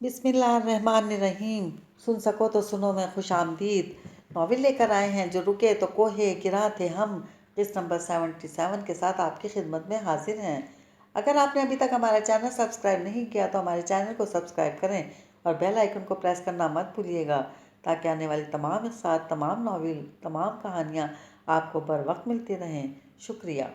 बिस्मिल्लाहिर्रहमानिर्रहीम। सुन सको तो सुनो मैं खुश आमदीद नॉवेल लेकर आए हैं। जो रुके तो कोहे गिरा थे हम, किस्त नंबर 77 के साथ आपकी खिदमत में हाजिर हैं। अगर आपने अभी तक हमारा चैनल सब्सक्राइब नहीं किया तो हमारे चैनल को सब्सक्राइब करें और बेल आइकन को प्रेस करना मत भूलिएगा, ताकि आने वाली तमाम साथ तमाम नॉवेल तमाम कहानियाँ आपको बर वक्त मिलती रहें। शुक्रिया।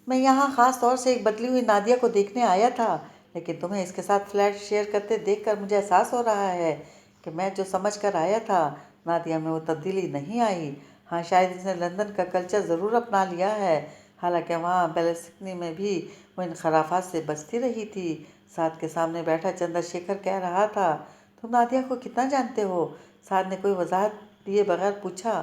मैं यहाँ ख़ास तौर से एक बदली हुई नादिया को देखने आया था, लेकिन तुम्हें इसके साथ फ्लैट शेयर करते देखकर मुझे एहसास हो रहा है कि मैं जो समझ कर आया था, नादिया में वो तब्दीली नहीं आई। हाँ, शायद इसने लंदन का कल्चर ज़रूर अपना लिया है, हालांकि वहाँ बेलेस्टनी में भी वो इन खराफात से बचती रही थी। साद के सामने बैठा चंद्रशेखर कह रहा था, तुम नादिया को कितना जानते हो? साद ने कोई वजाहत दिए बगैर पूछा।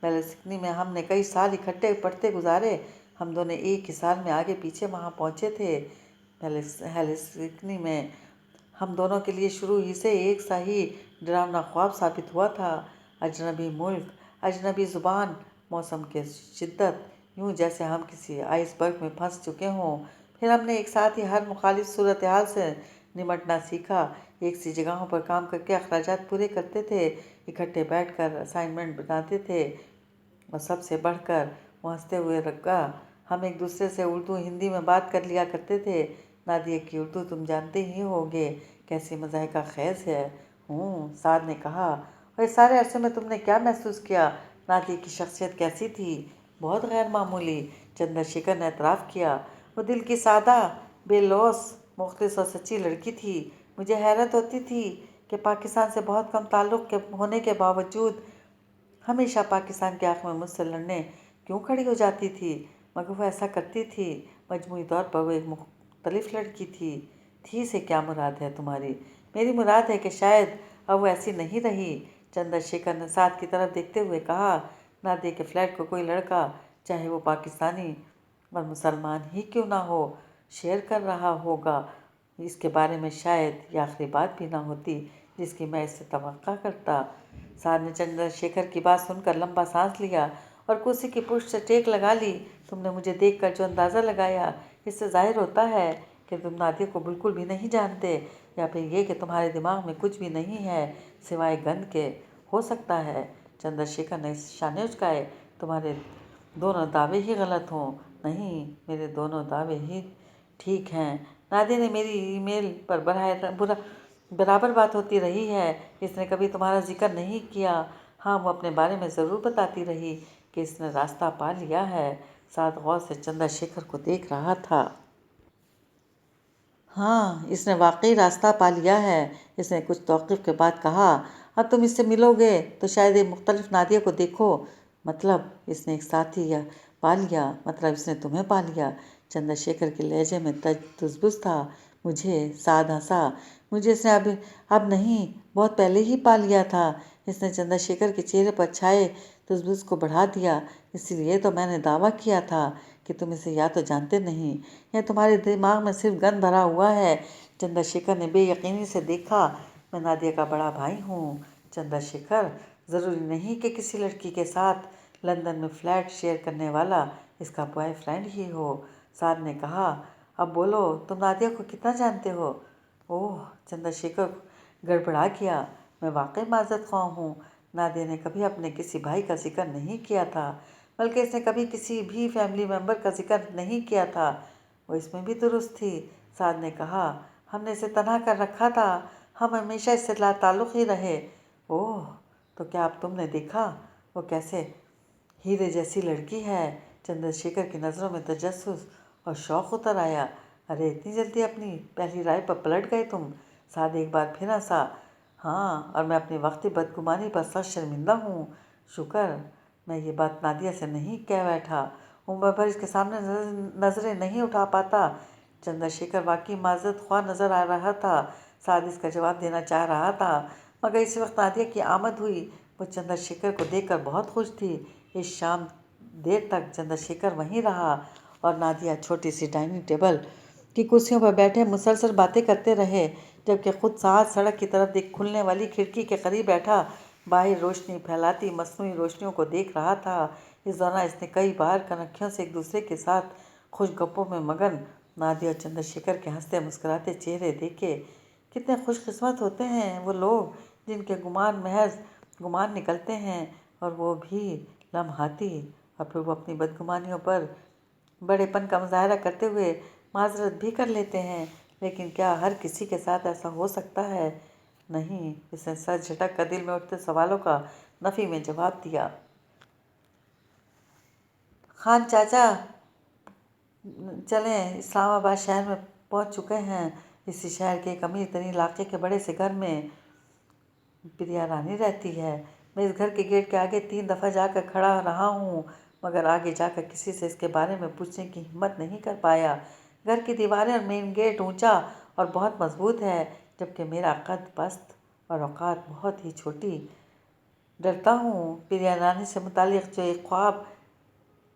बेलेस्टनी में हमने कई साल इकट्ठे पढ़ते गुजारे। हम दोनों एक ही साल में आगे पीछे वहाँ पहुँचे थे। हेलिस्टिनी में हम दोनों के लिए शुरू ही से एक सा ही डरावना ख्वाब साबित हुआ था। अजनबी मुल्क, अजनबी ज़ुबान, मौसम की शिद्दत, यूँ जैसे हम किसी आइसबर्ग में फंस चुके हों। फिर हमने एक साथ ही हर मुखालिफ सूरत हाल से निमटना सीखा। एक सी जगहों पर काम करके अखराजात पूरे करते थे, इकट्ठे बैठकर असाइनमेंट बनाते थे, और सबसे बढ़कर वो हंसते हुए रखा, हम एक दूसरे से उर्दू हिंदी में बात कर लिया करते थे। नादिया की उर्दू तुम जानते ही होगे, कैसी मज़ाहिका खेज है। साद ने कहा। और इस सारे अरसे में तुमने क्या महसूस किया? नादिया की शख्सियत कैसी थी? बहुत गैर मामूली, चंद्रशेखर ने एतराफ़ किया। वो दिल की सादा, बेलौस, मुखलिस और सच्ची लड़की थी। मुझे हैरत होती थी कि पाकिस्तान से बहुत कम ताल्लुक़ के होने के बावजूद हमेशा पाकिस्तान की आँख में मुझसे लड़ने क्यों खड़ी हो जाती थी। मगर वो ऐसा करती थी। मजमूई तौर पर वो एक मुख्तलिफ लड़की थी से क्या मुराद है तुम्हारी? मेरी मुराद है कि शायद अब वो ऐसी नहीं रही। चंद्रशेखर ने साद की तरफ देखते हुए कहा। नादिया के फ्लैट को कोई लड़का, चाहे वो पाकिस्तानी और मुसलमान ही क्यों ना हो, शेयर कर रहा होगा। इसके बारे में शायद ये आखिरी बात भी ना होती जिसकी मैं इससे तवक्का करता। साद ने चंद्रशेखर की बात सुनकर लंबा सांस लिया और कुर्सी की पुष्ट से टेक लगा ली। तुमने मुझे देखकर जो अंदाज़ा लगाया, इससे जाहिर होता है कि तुम नादिया को बिल्कुल भी नहीं जानते, या फिर ये कि तुम्हारे दिमाग में कुछ भी नहीं है सिवाय गंद के। हो सकता है, चंद्रशेखर ने शाने उचकाए, तुम्हारे दोनों दावे ही गलत हों। नहीं, मेरे दोनों दावे ही ठीक हैं। नादिया ने मेरी ईमेल पर बराबर बात होती रही है। इसने कभी तुम्हारा जिक्र नहीं किया। हाँ, वो अपने बारे में ज़रूर बताती रही कि इसने रास्ता पा लिया है। साद गौर से चंद्रशेखर को देख रहा था। हाँ, इसने वाकई रास्ता पा लिया है, इसने कुछ तौक़ुफ़ के बाद कहा। अब तुम इससे मिलोगे तो शायद एक मुख्तलिफ नादिया को देखो। मतलब इसने एक साथी या पा लिया, मतलब इसने तुम्हें पा लिया। चंद्रशेखर के लहजे में तुजबुज था। मुझे? साद हंसा। मुझे इसने अब नहीं, बहुत पहले ही पा लिया था। इसने चंद्रशेखर के चेहरे पर छाए तुजबुज को बढ़ा दिया। इसीलिए तो मैंने दावा किया था कि तुम इसे या तो जानते नहीं या तुम्हारे दिमाग में सिर्फ गंद भरा हुआ है। चंद्रशेखर ने बेयकीनी से देखा। मैं नादिया का बड़ा भाई हूँ चंद्रशेखर। ज़रूरी नहीं कि किसी लड़की के साथ लंदन में फ्लैट शेयर करने वाला इसका बॉयफ्रेंड ही हो। साद ने कहा। अब बोलो, तुम नादिया को कितना जानते हो? ओह, चंद्रशेखर गड़बड़ा गया। मैं वाकई माज़रत ख्वाह हूँ। नादिया ने कभी अपने किसी भाई का जिक्र नहीं किया था, बल्कि इसने कभी किसी भी फैमिली मेम्बर का जिक्र नहीं किया था। वो इसमें भी दुरुस्त थी। साद ने कहा। हमने इसे तनहा कर रखा था, हम हमेशा इससे लाताल्लुक़ ही रहे। ओह, तो क्या अब तुमने देखा वो कैसे हीरे जैसी लड़की है? चंद्रशेखर की नज़रों में तजस्सुस और शौक़ उतर आया। अरे, इतनी जल्दी अपनी पहली राय पर पलट गए तुम? साद एक बार फिर हंसा। हाँ, और मैं अपनी वक्ती बदगुमानी पर सख्त शर्मिंदा हूँ। शुक्र मैं ये बात नादिया से नहीं कह बैठा। उम्र भर इसके सामने नज़रें नहीं उठा पाता। चंद्रशेखर वाकई माज़रत ख्वाह नज़र आ रहा था। साद इसका जवाब देना चाह रहा था, मगर इसी वक्त नादिया की आमद हुई। वो चंद्रशेखर को देखकर बहुत खुश थी। इस शाम देर तक चंद्रशेखर वहीं रहा और नादिया छोटी सी डाइनिंग टेबल की कुर्सियों पर बैठे मुसलसल बातें करते रहे, जबकि खुद साद सड़क की तरफ देख खुलने वाली खिड़की के करीब बैठा बाहर रोशनी फैलाती मसनूई रोशनियों को देख रहा था। इस दौरान इसने कई बार कनखियों से एक दूसरे के साथ खुश गप्पों में मगन नादिया और चंद्रशेखर के हंसते मुस्कुराते चेहरे देखे। कितने खुशकिस्मत होते हैं वो लोग जिनके गुमान महज गुमान निकलते हैं, और वो भी लम्हाती। और फिर वो अपनी बदगुमानियों पर बड़ेपन का मुजाहरा करते हुए माजरत भी कर लेते हैं। लेकिन क्या हर किसी के साथ ऐसा हो सकता है? नहीं। इसने सर झटक कर दिल में उठते सवालों का नफी में जवाब दिया। खान चाचा चलें, इस्लामाबाद शहर में पहुंच चुके हैं। इसी शहर के एक अमीर तरीन इलाके के बड़े से घर में प्रिया रानी रहती है। मैं इस घर के गेट के आगे 3 दफ़ा जाकर खड़ा रहा हूँ, मगर आगे जाकर किसी से इसके बारे में पूछने की हिम्मत नहीं कर पाया। घर की दीवारें और मेन गेट ऊंचा और बहुत मजबूत है, जबकि मेरा कद पस्त और औकात बहुत ही छोटी। डरता हूँ प्रिया रानी से मुतालिक जो एक ख्वाब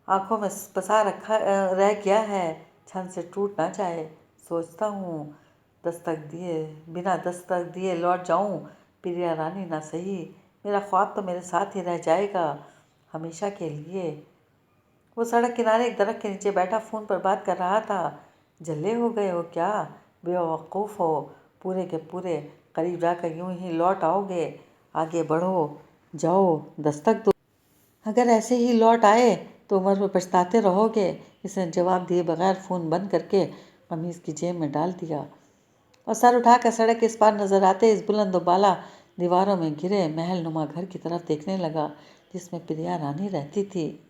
आंखों में बसा रखा रह गया है, छन से टूट ना जाए। सोचता हूँ बिना दस्तक दिए लौट जाऊँ। प्रिया रानी ना सही, मेरा ख्वाब तो मेरे साथ ही रह जाएगा हमेशा के लिए। वो सड़क किनारे एक दरख्त के नीचे बैठा फ़ोन पर बात कर रहा था। जल्ले हो गए हो क्या? बेवकूफ़ हो, पूरे के पूरे करीब जाकर यूं ही लौट आओगे? आगे बढ़ो, जाओ, दस्तक दो। अगर ऐसे ही लौट आए तो उम्र में पछताते रहोगे। इसने जवाब दिए बगैर फ़ोन बंद करके कमीज़ की जेब में डाल दिया और सर उठाकर सड़क के इस पार नजर आते इस बुलंद बाला दीवारों में घिरे महल नुमा घर की तरफ देखने लगा जिसमें प्रिया रानी रहती थी।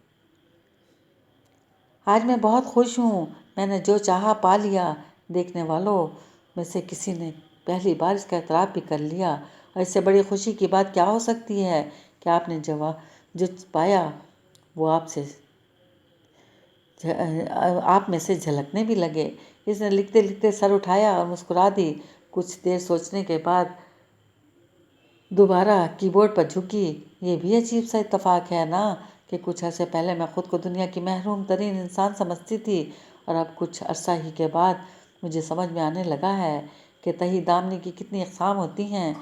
आज मैं बहुत खुश हूँ, मैंने जो चाहा पा लिया। देखने वालों में से किसी ने पहली बार इसका एतराफ़ भी कर लिया, और इससे बड़ी खुशी की बात क्या हो सकती है कि आपने जो पाया वो आप में से झलकने भी लगे। इसने लिखते लिखते सर उठाया और मुस्कुरा दी। कुछ देर सोचने के बाद दोबारा कीबोर्ड पर झुकी। ये भी अजीब सा इत्तेफाक है ना कि कुछ अरसे पहले मैं खुद को दुनिया की महरूम तरीन इंसान समझती थी, और अब कुछ अरसा ही के बाद मुझे समझ में आने लगा है कि तही दामनी की कितनी अक़साम होती हैं।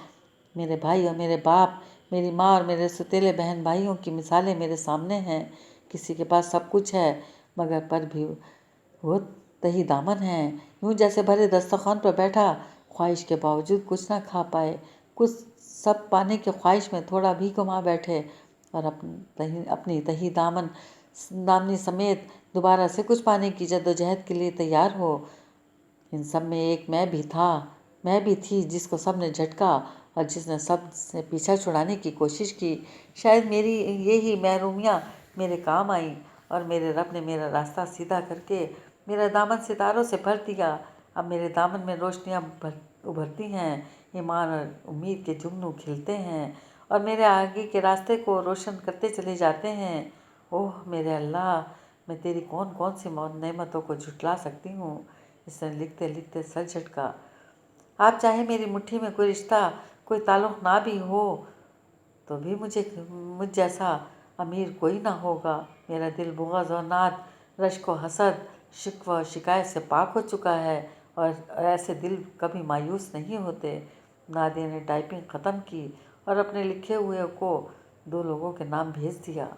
मेरे भाई और मेरे बाप, मेरी माँ और मेरे सौतेले बहन भाइयों की मिसालें मेरे सामने हैं। किसी के पास सब कुछ है, मगर पर भी वो तही दामन है, यूँ जैसे भरे दस्तरखान पर बैठा ख्वाहिश के बावजूद कुछ ना खा पाए, कुछ सब पाने की ख्वाहिश में थोड़ा भी घुमा बैठे, और अपनी तही दामनी समेत दोबारा से कुछ पाने की जद्दोजहद के लिए तैयार हो। इन सब में एक मैं भी थी जिसको सब ने झटका और जिसने सब से पीछा छुड़ाने की कोशिश की। शायद मेरी ये ही महरूमियाँ मेरे काम आई, और मेरे रब ने मेरा रास्ता सीधा करके मेरा दामन सितारों से भर दिया। अब मेरे दामन में रोशनियाँ उभरती हैं, ईमान और उम्मीद के जुगनू खिलते हैं, और मेरे आगे के रास्ते को रोशन करते चले जाते हैं। ओह मेरे अल्लाह, मैं तेरी कौन कौन सी नेमतों को झुटला सकती हूँ। इसने लिखते लिखते सर झटका। आप चाहे मेरी मुट्ठी में कोई रिश्ता, कोई ताल्लुक़ ना भी हो, तो भी मुझ जैसा अमीर कोई ना होगा। मेरा दिल बुग़्ज़ और नाद, रश्क व हसद, शिकवा और शिकायत से पाक हो चुका है, और ऐसे दिल कभी मायूस नहीं होते। नादिया ने टाइपिंग ख़त्म की और अपने लिखे हुए को 2 लोगों के नाम भेज दिया।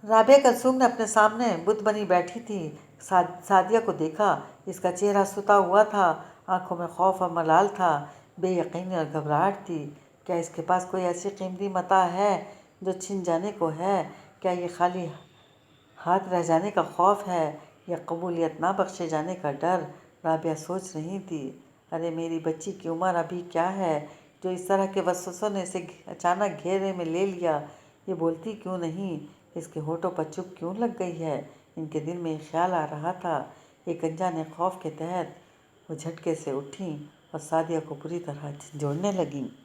राबिया कुलसूम ने अपने सामने बुत बनी बैठी थी। सादिया को देखा। इसका चेहरा सुता हुआ था, आंखों में खौफ और मलाल था, बेयकीनी और घबराहट थी। क्या इसके पास कोई ऐसी कीमती मता है जो छिन जाने को है? क्या ये खाली हाथ रह जाने का खौफ है, या कबूलियत ना बख्शे जाने का डर? राबिया सोच रही थी। अरे मेरी बच्ची की उम्र अभी क्या है जो इस तरह के वसवसों ने इसे अचानक घेरे में ले लिया? ये बोलती क्यों नहीं? इसके होठों पर चुप क्यों लग गई है? इनके दिल में एक ख्याल आ रहा था। एक अनजाने खौफ के तहत वो झटके से उठी और सादिया को पूरी तरह झंझोड़ने लगी।